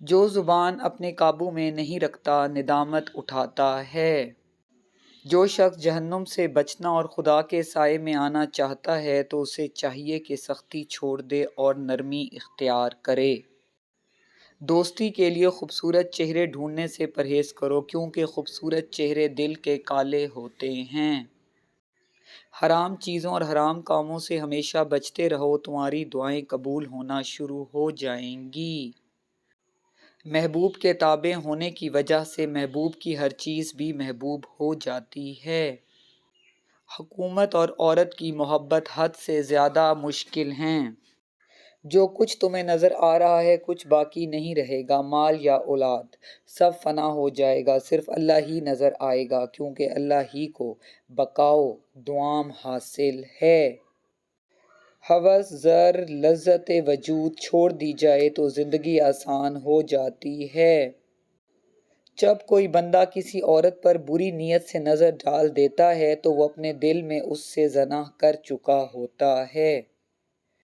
جو زبان اپنے قابو میں نہیں رکھتا ندامت اٹھاتا ہے۔ جو شخص جہنم سے بچنا اور خدا کے سائے میں آنا چاہتا ہے تو اسے چاہیے کہ سختی چھوڑ دے اور نرمی اختیار کرے۔ دوستی کے لیے خوبصورت چہرے ڈھونڈنے سے پرہیز کرو کیونکہ خوبصورت چہرے دل کے کالے ہوتے ہیں۔ حرام چیزوں اور حرام کاموں سے ہمیشہ بچتے رہو، تمہاری دعائیں قبول ہونا شروع ہو جائیں گی۔ محبوب کے تابع ہونے کی وجہ سے محبوب کی ہر چیز بھی محبوب ہو جاتی ہے۔ حکومت اور عورت کی محبت حد سے زیادہ مشکل ہیں۔ جو کچھ تمہیں نظر آ رہا ہے کچھ باقی نہیں رہے گا، مال یا اولاد، سب فنا ہو جائے گا، صرف اللہ ہی نظر آئے گا کیونکہ اللہ ہی کو بقاؤ دوام حاصل ہے۔ ہوس، زر، لذت وجود چھوڑ دی جائے تو زندگی آسان ہو جاتی ہے۔ جب کوئی بندہ کسی عورت پر بری نیت سے نظر ڈال دیتا ہے تو وہ اپنے دل میں اس سے زنا کر چکا ہوتا ہے۔